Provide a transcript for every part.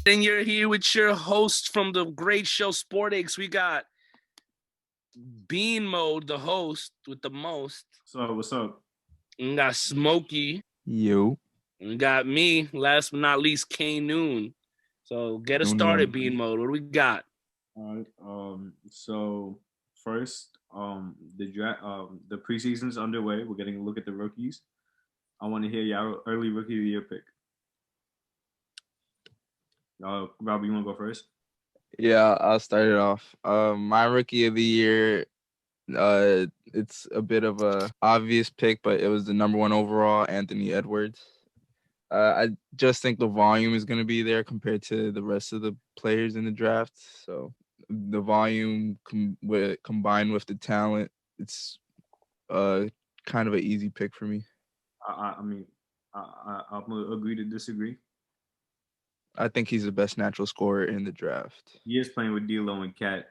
And you're here with your host from the great show SportAches. We got Bean Mode, the host with the most. So what's up? We got Smokey. You. We got me, last but not least, Knoon. So get us started, Bean Mode. What do we got? All right. So first, the preseason's underway. We're getting a look at the rookies. I want to hear your early rookie of the year pick. Robbie, you want to go first? Yeah, I'll start it off. My rookie of the year, it's a bit of a obvious pick, but it was the number 1 overall, Anthony Edwards. I just think the volume is going to be there compared to the rest of the players in the draft. So the volume combined with the talent, it's kind of an easy pick for me. I'm gonna agree to disagree. I think he's the best natural scorer in the draft. He is playing with D'Lo and Cat.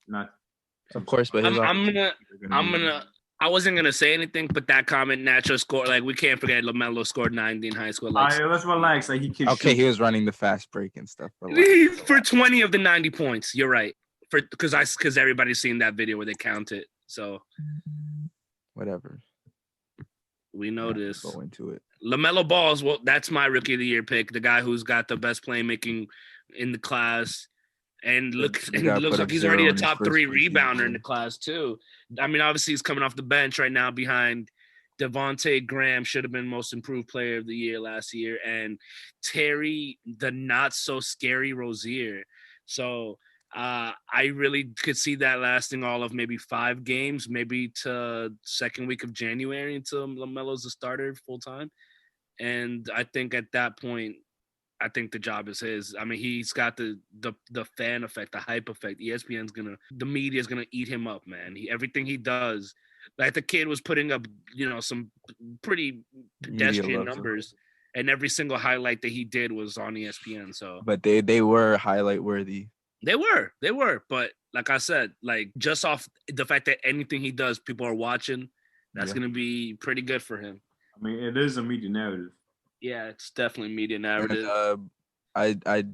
Not, of course, but I wasn't gonna say anything, but that comment, natural score, like we can't forget LaMelo scored 90 in high school. Like, all right, let's relax. Like he was running the fast break and stuff. For 20 of the 90 points. You're right. Because everybody's seen that video where they count it. So whatever. We know this. Go into it. LaMelo Ball's, well, that's my rookie of the year pick. The guy who's got the best playmaking in the class, and looks like he's already a top 3 rebounder in the class too. I mean, obviously he's coming off the bench right now behind Devontae Graham, should have been most improved player of the year last year, and Terry, the not so scary Rozier. So I really could see that lasting all of maybe 5 games, maybe to second week of January until LaMelo's a starter full time. And I think at that point, I think the job is his. I mean, he's got the fan effect, the hype effect. The media's gonna eat him up, man. Everything he does, like the kid was putting up, some pretty pedestrian numbers, and every single highlight that he did was on ESPN. So, but they were highlight worthy. They were, but like I said, like just off the fact that anything he does, people are watching. That's gonna be pretty good for him. I mean, it is a media narrative. Yeah, it's definitely media narrative. And, I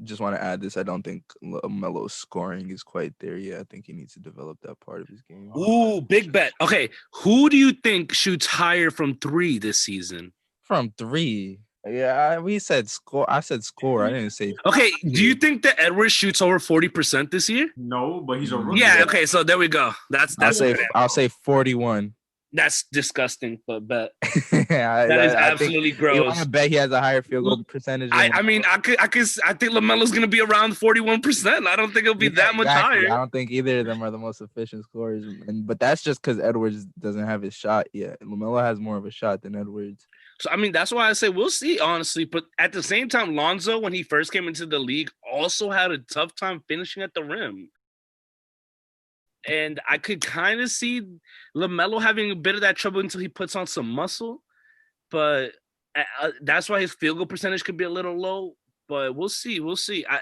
just want to add this. I don't think LaMelo's scoring is quite there yet. I think he needs to develop that part of his game. Ooh, big bet. Okay, who do you think shoots higher from 3 this season? From 3? Yeah, we said score. I said score. I didn't say. Okay, do you think that Edwards shoots over 40% this year? No, but he's a rookie. Yeah. Okay, so there we go. I'll say 41. That's disgusting, but bet. Yeah, that is absolutely gross. You want to bet he has a higher field goal percentage? I think LaMelo's going to be around 41%. I don't think it'll be that much higher. I don't think either of them are the most efficient scorers, but that's just because Edwards doesn't have his shot yet. LaMelo has more of a shot than Edwards. So, I mean, that's why I say we'll see, honestly. But at the same time, Lonzo, when he first came into the league, also had a tough time finishing at the rim. And I could kind of see LaMelo having a bit of that trouble until he puts on some muscle. But that's why his field goal percentage could be a little low. But we'll see.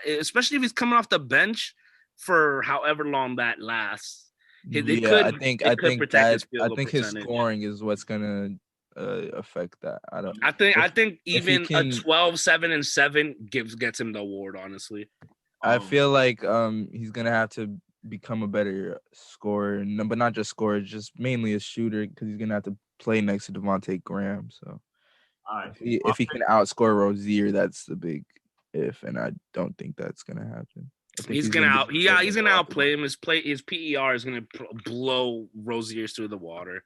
Especially if he's coming off the bench for however long that lasts. I think his scoring is what's going to affect that. I think even a 12, 7, and 7 gets him the award, honestly. I feel like he's going to have to become a better scorer, but not just scorer, just mainly a shooter, because he's gonna have to play next to Devontae Graham. So if he can outscore Rozier, that's the big if, and I don't think that's gonna happen. He's gonna outplay him. His PER is gonna blow Rozier through the water.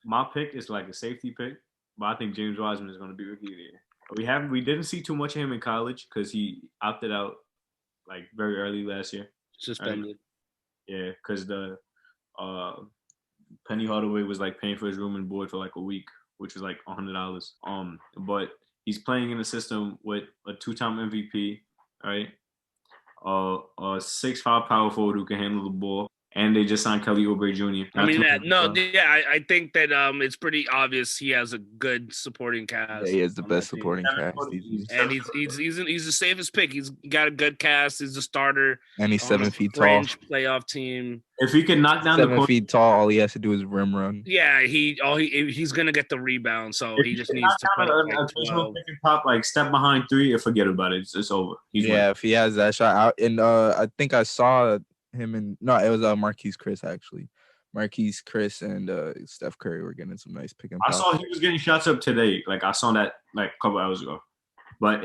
My pick is like a safety pick, but I think James Wiseman is gonna be rookie of the year. We didn't see too much of him in college because he opted out like very early last year. Suspended. Right? Yeah, because the Penny Hardaway was like paying for his room and board for like a week, which was like $100. But he's playing in a system with a 2-time MVP, right? A 6'5" power forward who can handle the ball, and they just signed Kelly Oubre Jr. I think that it's pretty obvious he has a good supporting cast. Yeah, he has the best supporting cast. And he's the safest pick. He's got a good cast. He's a starter. And he's 7 feet tall. Fringe playoff team. If he can knock down 7 feet tall, all he has to do is rim run. Yeah, he's gonna get the rebound, so he just needs to put up like 12. Pick and pop, like step behind 3 and forget about it. It's over. If he has that shot out, and I think I saw him it was Marquise Chris actually. Marquise Chris and Steph Curry were getting some nice pick and pop. I saw he was getting shots up today. Like I saw that like a couple hours ago. But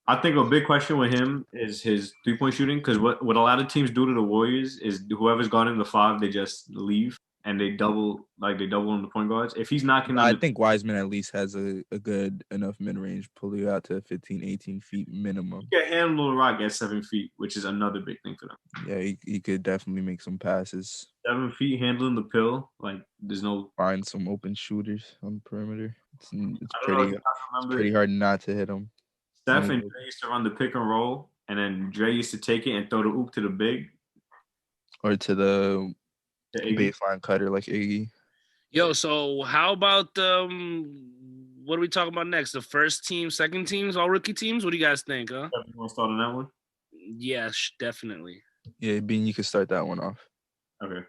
I think a big question with him is his 3-point shooting, because what a lot of teams do to the Warriors is whoever's guarding the 5, they just leave and they double on the point guards. If he's knocking I think Wiseman at least has a good enough mid-range, pull you out to 15, 18 feet minimum. He can handle the rock at 7 feet, which is another big thing for them. Yeah, he could definitely make some passes. 7 feet handling the pill, like there's no... Find some open shooters on the perimeter. It's pretty hard not to hit them. Steph and Dre used to run the pick and roll, and then Dre used to take it and throw the oop to the big. Or to the baseline cutter like Iggy. Yo, so how about what are we talking about next? The first team, second teams, all rookie teams? What do you guys think, huh? You want to start on that one? Yes, definitely. Yeah, Bean, you can start that one off. Okay.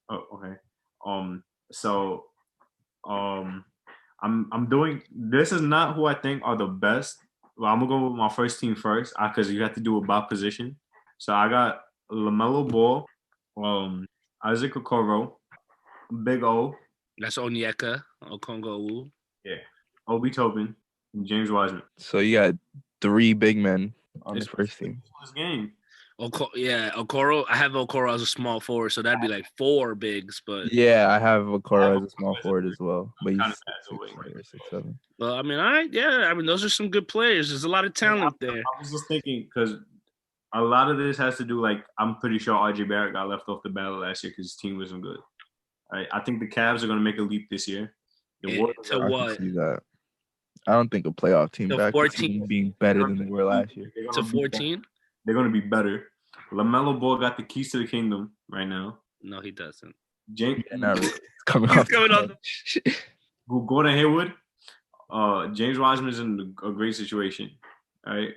Oh, okay. I'm doing. This is not who I think are the best. Well, I'm gonna go with my first team first, because you have to do it by position. So I got LaMelo Ball, Isaac Okoro, Big O. That's Onyeka Okongwu. Yeah. Obi Toppin, and James Wiseman. So you got 3 big men on the first team. This game. Okoro. I have Okoro as a small forward, so that'd be like 4 bigs. But yeah, I have Okoro as a small forward as well. But he's 6'7". Well, I mean, those are some good players. There's a lot of talent there. I was just thinking, because a lot of this has to do, like, I'm pretty sure RJ Barrett got left off the battle last year because his team wasn't good. Right? I think the Cavs are going to make a leap this year. To what? I don't think a playoff team to back 14 being better than they were last year. To 14? They're going to be better. LaMelo Ball got the keys to the kingdom right now. No, he doesn't. James coming off. Gordon Hayward. James Wiseman is in a great situation. All right.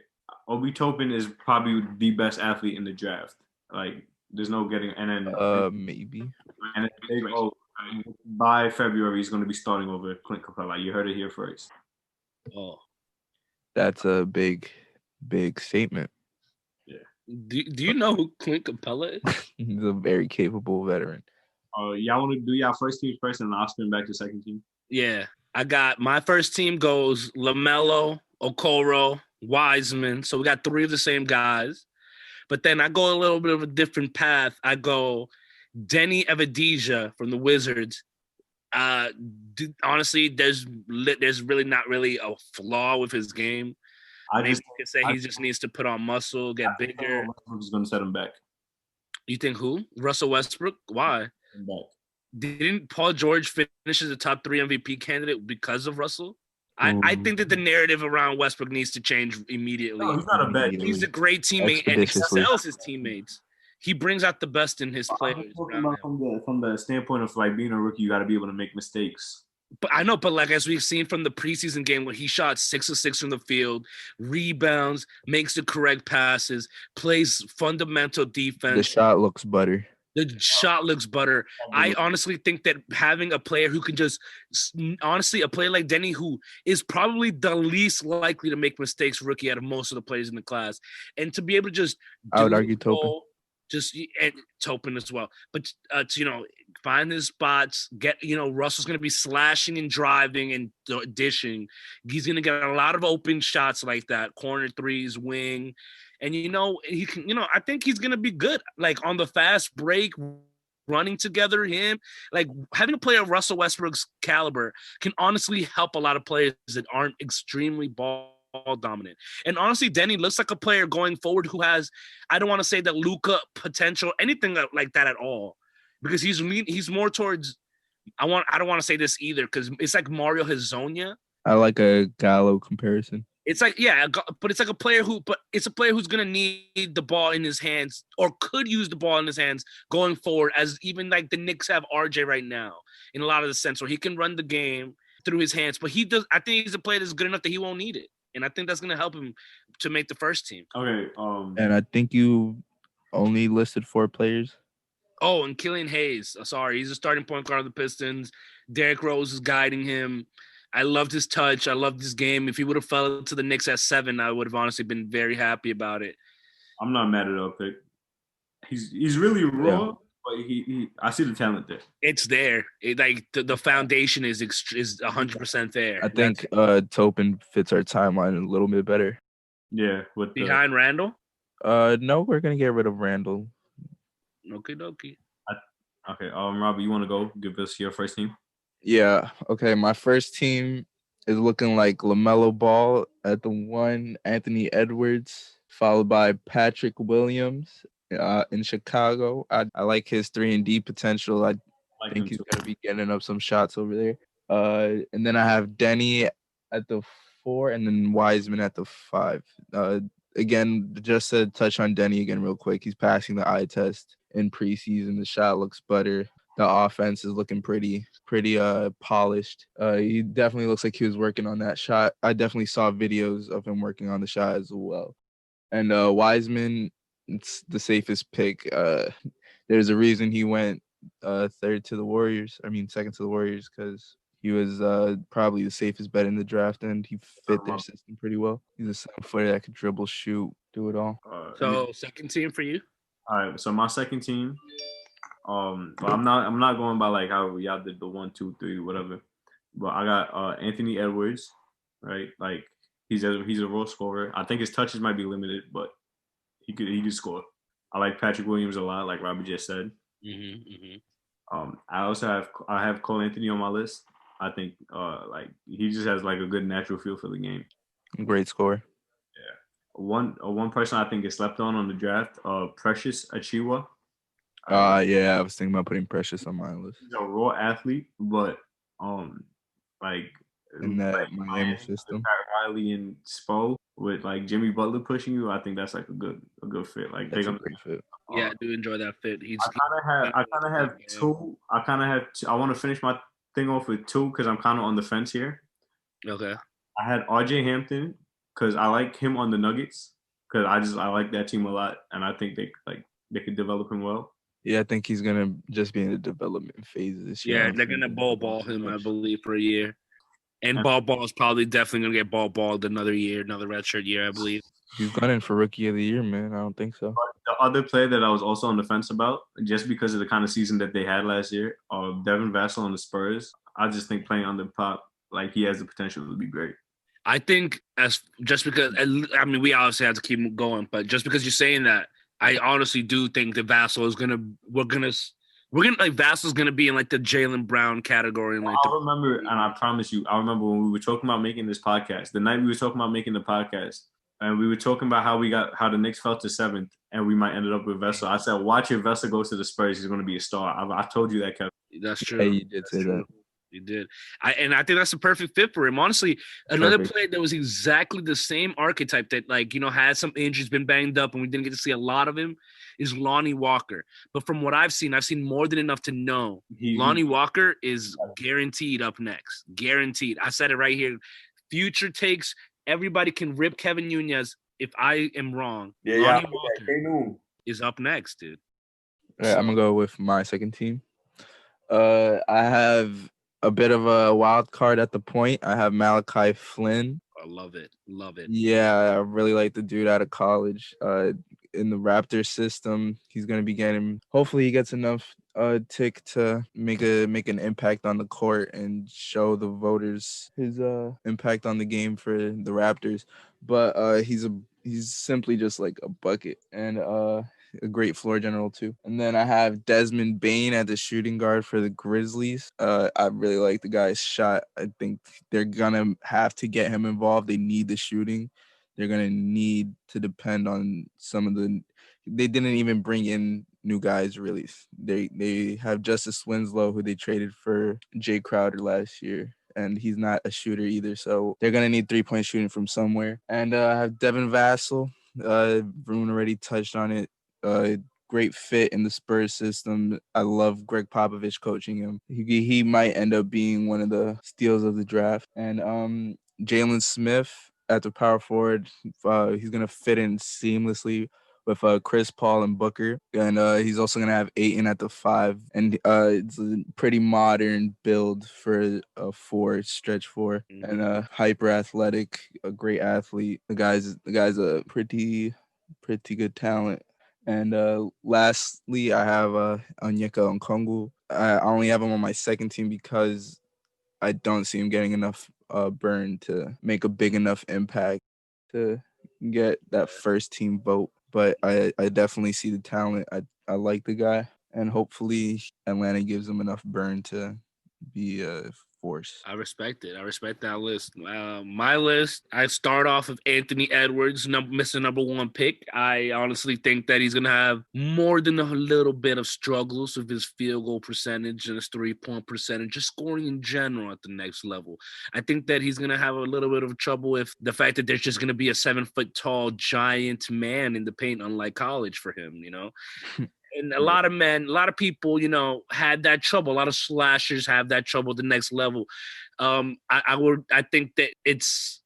Obi Toppin is probably the best athlete in the draft. Like, there's no getting. And then maybe. And by February, he's going to be starting over Clint Capella. You heard it here first. Oh, that's a big statement. Yeah. Do you know who Clint Capella is? He's a very capable veteran. Y'all want to do y'all first team first, and I'll spin back to second team. Yeah, I got my first team goes LaMelo, Okoro, Wiseman. So we got 3 of the same guys. But then I go a little bit of a different path. I go Denny Avdija from the Wizards. Honestly, there's really not really a flaw with his game. Maybe you could say he just needs to put on muscle, get bigger. Who's going to set him back? You think who? Russell Westbrook? Why? Didn't Paul George finish as a top 3 MVP candidate because of Russell? I think that the narrative around Westbrook needs to change immediately. No, he's not a bad. He's a great teammate and excels his teammates. He brings out the best in his players. From the standpoint of like being a rookie, you got to be able to make mistakes. But I know, but like as we've seen from the preseason game where he shot 6 of 6 from the field, rebounds, makes the correct passes, plays fundamental defense. The shot looks better. The shot looks better. I honestly think that having a player who can just honestly, a player like Denny, who is probably the least likely to make mistakes rookie out of most of the players in the class, and to be able to just I would argue Toppin. And Toppin as well, but to find his spots, get Russell's going to be slashing and driving and dishing. He's going to get a lot of open shots like that, corner threes, wing, and he can. I think he's going to be good. Like on the fast break, running together, him like having a player of Russell Westbrook's caliber can honestly help a lot of players that aren't extremely ball dominant. And honestly, Denny looks like a player going forward who has, I don't want to say that Luka potential, anything like that at all, because he's more towards, I don't want to say this either because it's like Mario Hezonja. I like a Gallo comparison. It's like, yeah, but it's like a player who's gonna need the ball in his hands or could use the ball in his hands going forward, as even like the Knicks have RJ right now in a lot of the sense where he can run the game through his hands, but he does. I think he's a player that's good enough that he won't need it, and I think that's gonna help him to make the first team. Okay. And I think you only listed 4 players. Oh, and Killian Hayes. Sorry, he's a starting point guard of the Pistons. Derrick Rose is guiding him. I loved his touch. I loved his game. If he would have fell to the Knicks at 7, I would have honestly been very happy about it. I'm not mad at that pick. He's really raw, but he I see the talent there. It's there. The foundation is 100% there. I think Topin fits our timeline a little bit better. Yeah, behind Randall. No, we're gonna get rid of Randall. Okie dokie. Okay, Robbie, you want to go give us your first team? Yeah. Okay, my first team is looking like LaMelo Ball at the 1, Anthony Edwards, followed by Patrick Williams in Chicago. I like his 3-and-D potential. I think he's gonna be getting up some shots over there. And then I have Denny at the 4, and then Wiseman at the 5. Again, just to touch on Denny again real quick, he's passing the eye test in preseason. The shot looks better. The offense is looking pretty polished. He definitely looks like he was working on that shot. I definitely saw videos of him working on the shot as well. And Wiseman, it's the safest pick. There's a reason he went second to the Warriors, because he was probably the safest bet in the draft, and he fit their system pretty well. He's a 7-footer that could dribble, shoot, do it all. So second team for you? All right. So my second team, but I'm not going by like how y'all did the 1, 2, 3, whatever. But I got Anthony Edwards, right? Like he's a raw scorer. I think his touches might be limited, but he could score. I like Patrick Williams a lot, like Robbie just said. I also have Cole Anthony on my list. I think like he just has like a good natural feel for the game. Great scorer. Yeah. One person I think is slept on the draft, Precious Achiuwa. Yeah, I was thinking about putting Precious on my list. He's a raw athlete, but like in that Miami system, Pat Riley and Spo with like Jimmy Butler pushing you, I think that's like a good fit. Like that's a great fit. Yeah, I do enjoy that fit. I kind of have two. I want to finish my thing off with 2 because I'm kind of on the fence here. Okay. I had RJ Hampton because I like him on the Nuggets because I like that team a lot, and I think they could develop him well. Yeah, I think he's gonna just be in the development phase this year. Yeah, they're gonna ball him, I believe, for a year. And ball is probably definitely gonna get balled another year, another redshirt year, I believe. He's gunning for rookie of the year, man. I don't think so. But the other player that I was also on the fence about, just because of the kind of season that they had last year, Devin Vassell on the Spurs. I just think playing on the pop, like he has the potential to be great. I think we obviously have to keep going, but just because you're saying that, I honestly do think that Vassell is Vassell's gonna be in like the Jaylen Brown category. And I remember, and I promise you, I remember when we were talking about making this podcast. The night we were talking about making the podcast, and we were talking about how the Knicks fell to 7th, and we might end up with Vassell. I said, watch if Vassell goes to the Spurs, he's going to be a star. I told you that, Kevin. That's true. Hey, you did say that. You did. I think that's a perfect fit for him. Honestly, another player that was exactly the same archetype that, like, had some injuries, been banged up, and we didn't get to see a lot of him is Lonnie Walker. But from what I've seen more than enough to know Lonnie Walker is guaranteed up next. Guaranteed. I said it right here. Future takes. Everybody can rip Kevin Nunez if I am wrong. Lonnie Walker is up next, dude. All right, I'm going to go with my second team. I have a bit of a wild card at the point. I have Malachi Flynn. I love it. Yeah, I really like the dude out of college. In the Raptors system, he's going to be getting. Hopefully, he gets enough tick to make an impact on the court and show the voters his impact on the game for the Raptors. But he's simply just like a bucket and a great floor general too. And then I have Desmond Bane at the shooting guard for the Grizzlies. I really like the guy's shot. I think they're gonna have to get him involved. They need the shooting. They're gonna need to depend on some of the. They didn't even bring in new guys really. They have Justice Winslow, who they traded for Jay Crowder last year, and he's not a shooter either. So they're gonna need 3-point shooting from somewhere. And I have Devin Vassell. Bruno already touched on it. Great fit in the Spurs system. I love Greg Popovich coaching him. He might end up being one of the steals of the draft. And Jalen Smith at the power forward, he's gonna fit in seamlessly with Chris Paul and Booker, and he's also gonna have Ayton at the 5, and it's a pretty modern build for a 4 stretch 4, and hyper athletic, a great athlete. The guy's a pretty good talent. And lastly, I have Onyeka Okongwu. I only have him on my second team because I don't see him getting enough burn to make a big enough impact to get that first team vote. But I definitely see the talent. I like the guy, and hopefully Atlanta gives him enough burn to be a force. I respect it. I respect that list. My list, I start off with Anthony Edwards, missing number 1 pick. I honestly think that he's going to have more than a little bit of struggles with his field goal percentage and his 3-point percentage, just scoring in general at the next level. I think that he's going to have a little bit of trouble with the fact that there's just going to be a 7-foot-tall giant man in the paint, unlike college for him, you know? And a lot of people, you know, had that trouble. A lot of slashers have that trouble at the next level. I think that it's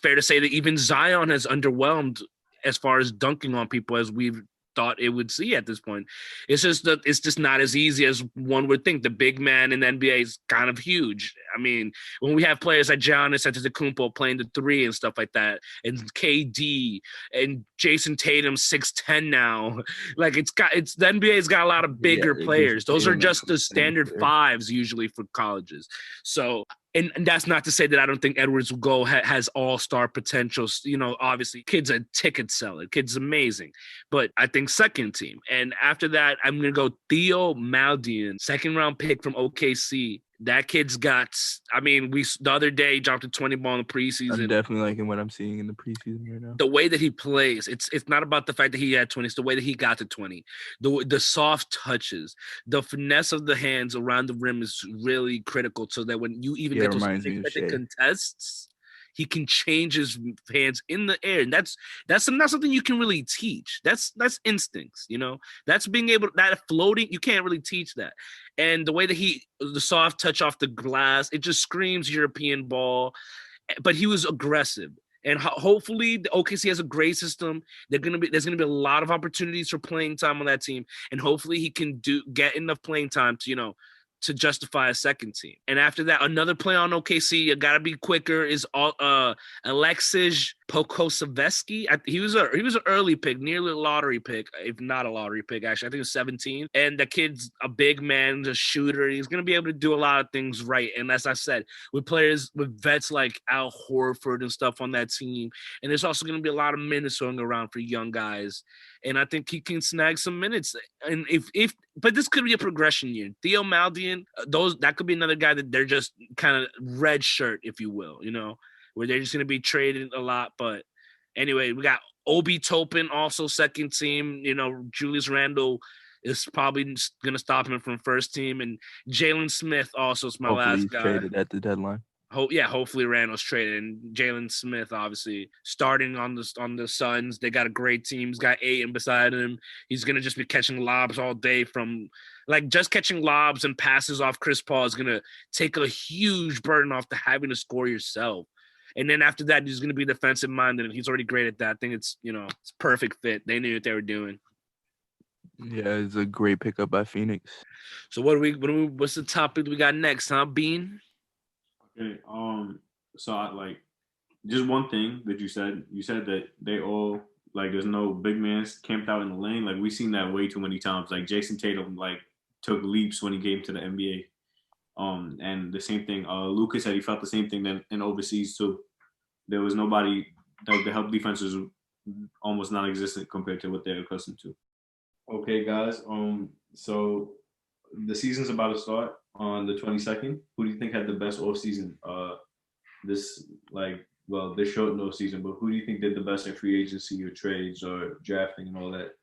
fair to say that even Zion has underwhelmed as far as dunking on people as we've thought it would see at this point. It's just not as easy as one would think. The big man in the NBA is kind of huge. I mean, when we have players like Giannis Antetokounmpo playing the 3 and stuff like that, and KD and Jason Tatum 6'10" now, like the NBA's got a lot of bigger players. Those are just the standard 5s usually for colleges. So. And that's not to say that I don't think Edwards will has all-star potential. You know, obviously, kid's a ticket seller. Kid's amazing. But I think second team. And after that, I'm going to go Theo Maledon, 2nd-round pick from OKC. That kid's got – I mean, the other day dropped a 20 ball in the preseason. I'm definitely liking what I'm seeing in the preseason right now. The way that he plays, it's not about the fact that he had 20. It's the way that he got to 20. The soft touches, the finesse of the hands around the rim is really critical so that when you even get those unexpected contests, he can change his hands in the air. And that's not something you can really teach. That's instincts, you know? That's being able – that floating, you can't really teach that. And the way that the soft touch off the glass, it just screams European ball. But he was aggressive. And hopefully the OKC has a great system. There's gonna be a lot of opportunities for playing time on that team. And hopefully he can get enough playing time to, you know, to justify a second team. And after that, another play on OKC, you gotta be quicker, is Alexis Pokusevski. He was an early pick, nearly a lottery pick, if not a lottery pick, actually. I think it was 17. And the kid's a big man, a shooter. He's going to be able to do a lot of things right. And as I said, with vets like Al Horford and stuff on that team, and there's also going to be a lot of minutes going around for young guys. And I think he can snag some minutes. And but this could be a progression year. Theo Maledon, that could be another guy that they're just kind of red shirt, if you will, you know, where they're just going to be traded a lot. But anyway, we got Obi Toppin, also second team. You know, Julius Randle is probably going to stop him from first team. And Jalen Smith also is my last guy. Traded at the deadline. Hopefully Randall's traded. And Jalen Smith, obviously, starting on the Suns. They got a great team. He's got Ayton beside him. He's going to just be catching lobs all day just catching lobs and passes off Chris Paul is going to take a huge burden off to having to score yourself. And then after that, he's going to be defensive minded, and he's already great at that. I think it's perfect fit. They knew what they were doing. Yeah, it's a great pickup by Phoenix. So what's the topic we got next, huh, Bean? Okay. So I just one thing that you said that they all there's no big man camped out in the lane. Like we've seen that way too many times. Like Jason Tatum took leaps when he came to the NBA. And the same thing, Lucas said he felt the same thing then in overseas too. There was nobody, the help defense was almost non-existent compared to what they're accustomed to. Okay, guys. So the season's about to start on the 22nd. Who do you think had the best off season? This short no season, but who do you think did the best in free agency or trades or drafting and all that?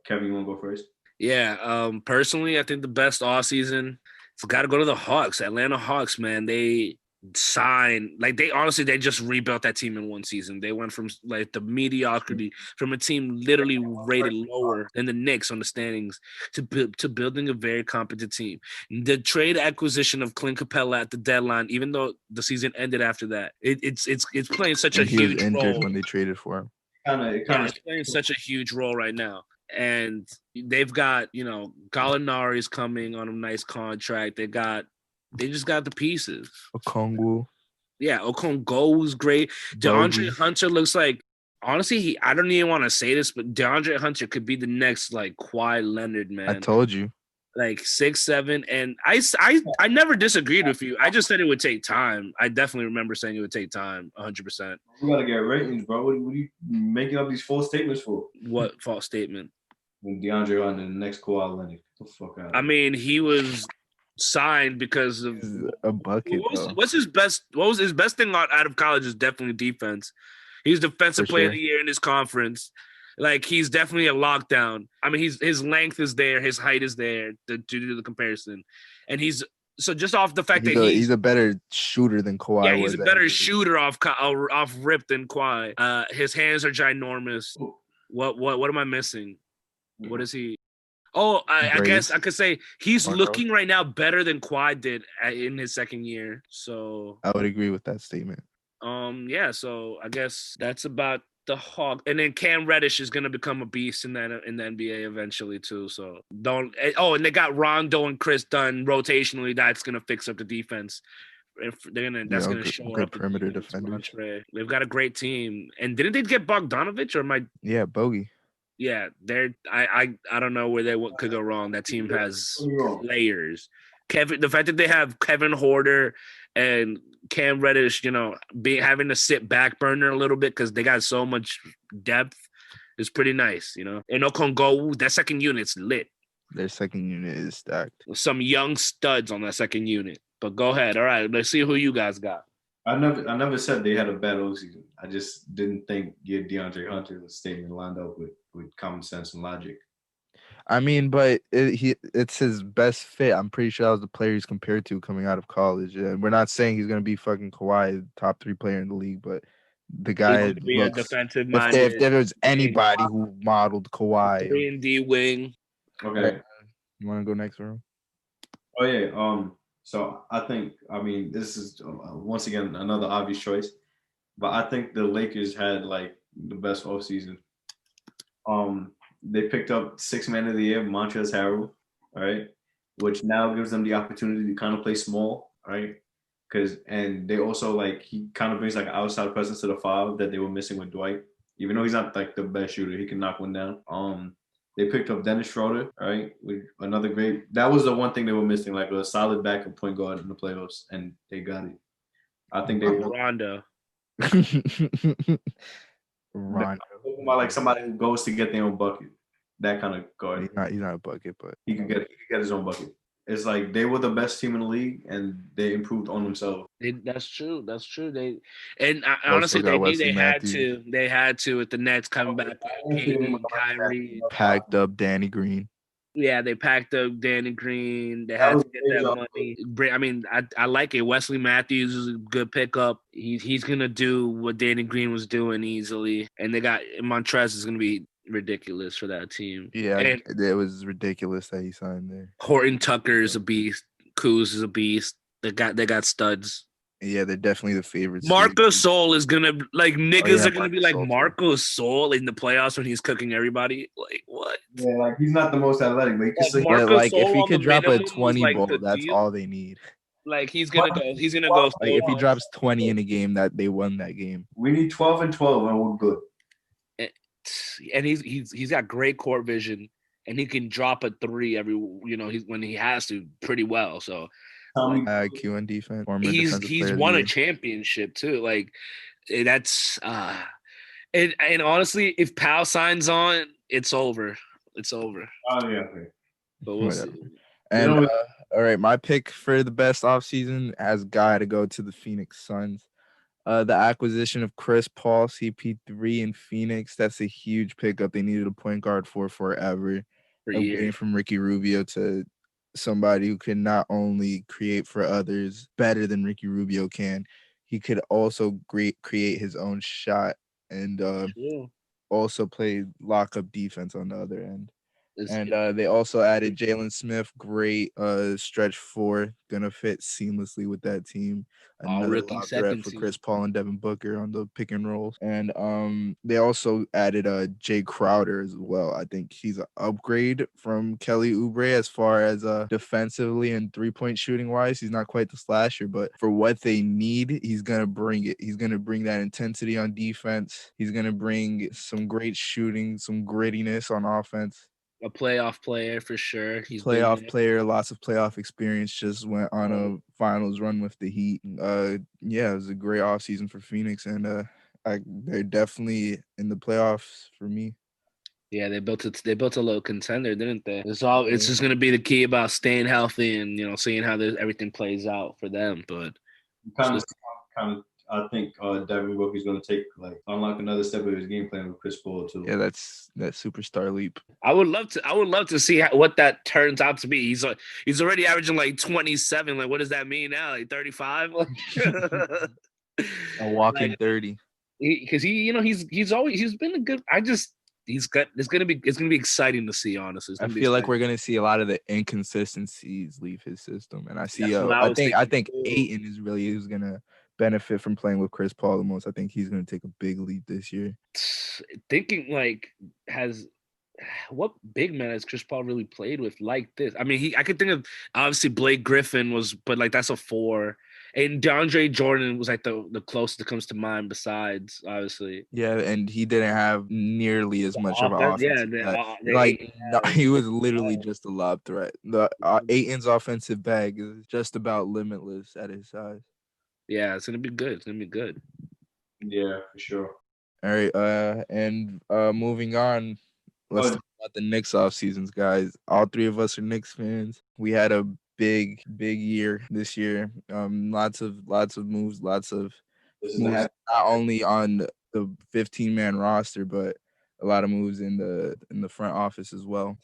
Kevin, you want to go first? Yeah. Personally, I think the best off season, it's got to go to the Hawks, Atlanta Hawks, man. They sign, like they just rebuilt that team in one season. They went from like the mediocrity from a team literally rated lower than the Knicks on the standings to building a very competent team. The trade acquisition of Clint Capella at the deadline, even though the season ended after that, it's playing such a huge he was injured role when they traded for him. It's playing such a huge role right now. And they've got, Gallinari's coming on a nice contract. They just got the pieces. Okongwu. Yeah, Okongwu was great. DeAndre Hunter looks like, honestly, I don't even want to say this, but DeAndre Hunter could be the next, like, Kawhi Leonard, man. I told you. Like 6'7", and I never disagreed with you. I just said it would take time. I definitely remember saying it would take time, 100%. We gotta get ratings, bro. What are you making up these false statements for? What false statement? When DeAndre on the next Kawhi Leonard. Get the fuck out. I mean, he was signed because of a bucket. What was his best thing out of college is definitely defense. He's defensive player of the year in his conference. Like, he's definitely a lockdown. I mean, his length is there, his height is there to do the comparison, and so just off the fact he's a better shooter than Kawhi. Yeah, he's a better shooter off rip than Kawhi. His hands are ginormous. What am I missing? What is he? Oh, I guess I could say he's looking right now better than Kawhi did in his second year. So I would agree with that statement. Yeah. So I guess that's about the Hawks. And then Cam Reddish is going to become a beast in the NBA eventually too. So and they got Rondo and Chris Dunn rotationally. That's going to fix up the defense. That's going to show good up perimeter defenders. They've got a great team. And didn't they get Bogdanovich or Bogey? Yeah, I don't know where they could go wrong. That team has layers. The fact that they have Kevin Huerter and Cam Reddish, having to sit back burner a little bit because they got so much depth is pretty nice, And Okongwu, that second unit's lit. Their second unit is stacked. Some young studs on that second unit. But go ahead. All right, let's see who you guys got. I never said they had a bad offseason. I just didn't think DeAndre Hunter statement lined up with common sense and logic. I mean, but it's his best fit. I'm pretty sure that was the player he's compared to coming out of college. And we're not saying he's going to be fucking Kawhi, top 3 player in the league, but the guy looks, if there was anybody who modeled Kawhi. 3-and-D wing. Okay. You want to go next round? Oh, yeah. So I think, this is once again another obvious choice, but I think the Lakers had like the best offseason. They picked up 6th man of the year, Montrezl Harrell, all right, which now gives them the opportunity to kind of play small, right? And they also he kind of brings like an outside presence to the 5 that they were missing with Dwight, even though he's not like the best shooter, he can knock one down. They picked up Dennis Schroeder, right? With another great. That was the one thing they were missing, like a solid backup point guard in the playoffs, and they got it. I think they Rondo. Rondo. About like somebody who goes to get their own bucket, that kind of guard. He's not a bucket, but he can get his own bucket. It's like they were the best team in the league, and they improved on themselves. That's true. Honestly, they had to with the Nets coming back. Kyrie packed up Danny Green. Yeah, they packed up Danny Green. They had to get that money. I mean, I like it. Wesley Matthews is a good pickup. He's gonna do what Danny Green was doing easily, and they got Montrezl is gonna be ridiculous for that team. Yeah, and it was ridiculous that he signed there. Horton Tucker is a beast. Kuz is a beast. They got studs. Yeah, they're definitely the favorites. Marco Sol is gonna niggas are gonna be like Marco Sol in the playoffs when he's cooking everybody. Like what? Yeah, he's not the most athletic, but if he could drop a 20 ball, that's all they need. Like he's gonna go. If he drops 20 in a game, that they won that game. We need 12 and 12, and we're good. And he's got great court vision, and he can drop a 3 when he has to pretty well. So IQ and defense. He's won a championship too. Like that's and honestly, if Powell signs on, it's over. It's over. Oh yeah. But we'll see. And all right, my pick for the best offseason has got to go to the Phoenix Suns. The acquisition of Chris Paul, CP3 in Phoenix, that's a huge pickup. They needed a point guard for forever. Away from Ricky Rubio to somebody who can not only create for others better than Ricky Rubio can, he could also create his own shot and also play lock-up defense on the other end. And they also added Jalen Smith, great stretch four, gonna fit seamlessly with that team. Another lob threat for Chris Paul and Devin Booker on the pick and rolls. And they also added Jay Crowder as well. I think he's an upgrade from Kelly Oubre as far as defensively and 3-point shooting wise. He's not quite the slasher, but for what they need, he's gonna bring it. He's gonna bring that intensity on defense. He's gonna bring some great shooting, some grittiness on offense. A playoff player for sure. He's playoff player, lots of playoff experience. Just went on a finals run with the Heat. Yeah, it was a great offseason for Phoenix, and they're definitely in the playoffs for me. Yeah, they built a little contender, didn't they? It's just gonna be the key about staying healthy and seeing how everything plays out for them. But kind of. I think Devin Booker is going to unlock another step of his game plan with Chris Paul too. Yeah, that's that superstar leap. I would love to see what that turns out to be. He's already averaging like 27. Like, what does that mean now? Like 35? A walking 30. Because he's been a good. It's gonna be exciting to see. Honestly, I feel like we're gonna see a lot of the inconsistencies leave his system, and I think Ayton is really who's gonna benefit from playing with Chris Paul the most. I think he's gonna take a big leap this year. Thinking what big man has Chris Paul really played with like this? I mean, I could think of obviously Blake Griffin but like that's a 4. And DeAndre Jordan was like the closest that comes to mind besides, obviously. Yeah, and he didn't have nearly as much of an offense. He was literally just a lob threat. Ayton's offensive bag is just about limitless at his size. Yeah, it's gonna be good. Yeah, for sure. All right, and moving on, let's talk about the Knicks off seasons, guys. All three of us are Knicks fans. We had a big year this year. Lots of moves, not only on the 15-man roster, but a lot of moves in the front office as well.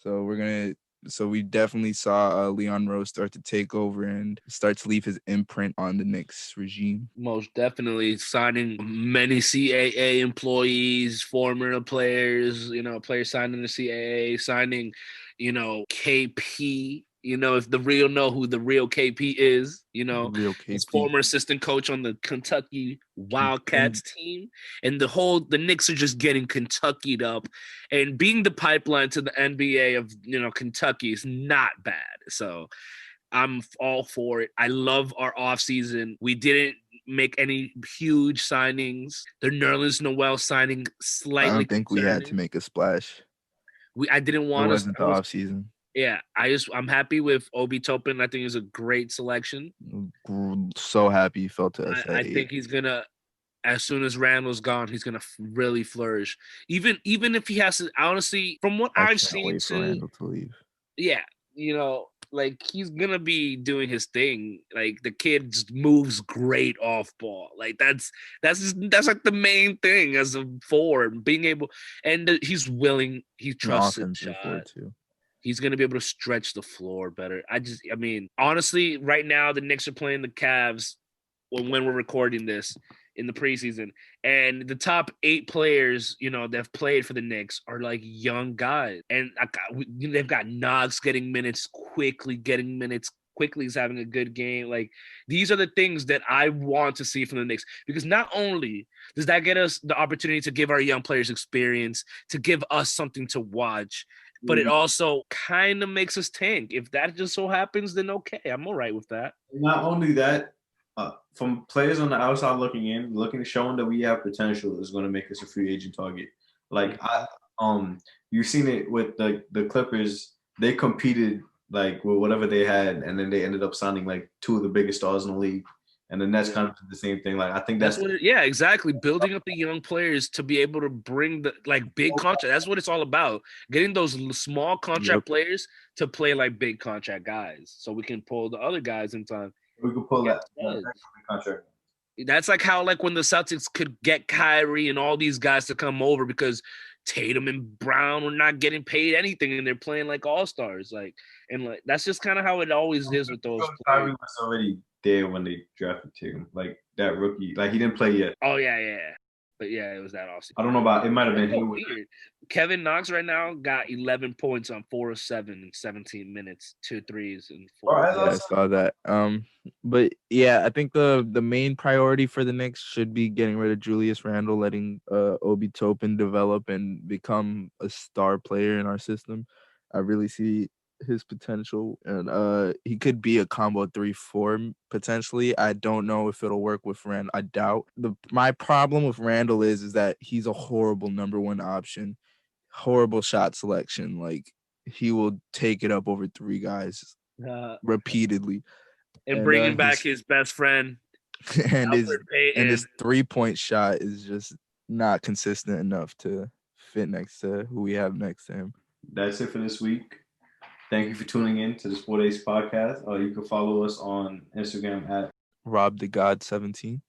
So we definitely saw Leon Rose start to take over and start to leave his imprint on the Knicks regime. Most definitely signing many CAA employees, former players, players signing the CAA, signing, KP. If the real know who the real KP is, his former assistant coach on the Kentucky Wildcats team. And the Knicks are just getting Kentuckied up, and being the pipeline to the NBA of, Kentucky is not bad. So I'm all for it. I love our offseason. We didn't make any huge signings. The Nerlens Noel signing slightly. I don't think we had to make a splash. I didn't want to. It wasn't the offseason. Yeah, I'm happy with Obi Toppin. I think he's a great selection. So happy he fell to us. I think he's gonna, as soon as Randall's gone, he's gonna really flourish. Even if he has to, honestly, from what I've seen, wait for Randall to leave. Yeah, like he's gonna be doing his thing. Like the kid just moves great off ball. Like that's like the main thing as a forward, being able, and he's willing. He trusts his shot too. He's going to be able to stretch the floor better. Honestly, right now, the Knicks are playing the Cavs when we're recording this in the preseason. And the top 8 players, that have played for the Knicks are like young guys. And they've got Knox getting minutes, quickly is having a good game. Like, these are the things that I want to see from the Knicks, because not only does that get us the opportunity to give our young players experience, to give us something to watch, but it also kind of makes us tank. If that just so happens, then okay, I'm all right with that. Not only that, from players on the outside looking in, showing that we have potential is going to make us a free agent target. Like you've seen it with the Clippers. They competed like with whatever they had, and then they ended up signing like 2 of the biggest stars in the league. And the Nets kind of did the same thing. Like I think that's what exactly. Building up the young players to be able to bring the big contract. That's what it's all about. Getting those small contract players to play like big contract guys, so we can pull the other guys in time. We could pull that contract. That's like how when the Celtics could get Kyrie and all these guys to come over, because Tatum and Brown were not getting paid anything, and they're playing like all-stars. Like, and like that's just kind of how it always is with those players. Kyrie was already there when they drafted Tatum, like that rookie. Like he didn't play yet. Oh yeah. But yeah, it was that offseason. I don't know about it. Might have been him. Weird. Kevin Knox right now got 11 points on 4 of 7 in 17 minutes, 2 threes and 4. Yeah, I saw that. But yeah, I think the main priority for the Knicks should be getting rid of Julius Randle, letting Obi Toppin develop and become a star player in our system. I really see his potential, and he could be a combo 3-4 potentially. I don't know if it'll work with Randle. I doubt. My problem with Randle is that he's a horrible number 1 option, horrible shot selection. Like he will take it up over 3 guys repeatedly, and bringing back his best friend and his 3-point shot is just not consistent enough to fit next to who we have next to him. That's it for this week. Thank you for tuning in to the SportAches podcast. You can follow us on Instagram at RobTheGod17.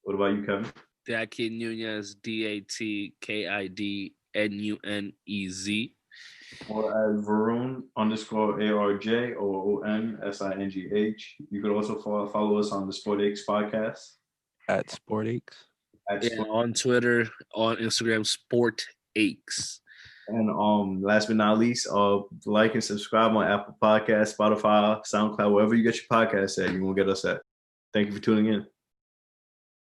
What about you, Kevin? Dakid Nunez, DATKIDNUNEZ. Or at Varun_ARJ_OONSINGH. You could also follow us on the SportAches podcast. At SportAches. On Twitter, on Instagram, SportAches. And last but not least, like and subscribe on Apple Podcasts, Spotify, SoundCloud, wherever you get your podcasts at, you will get us at. Thank you for tuning in.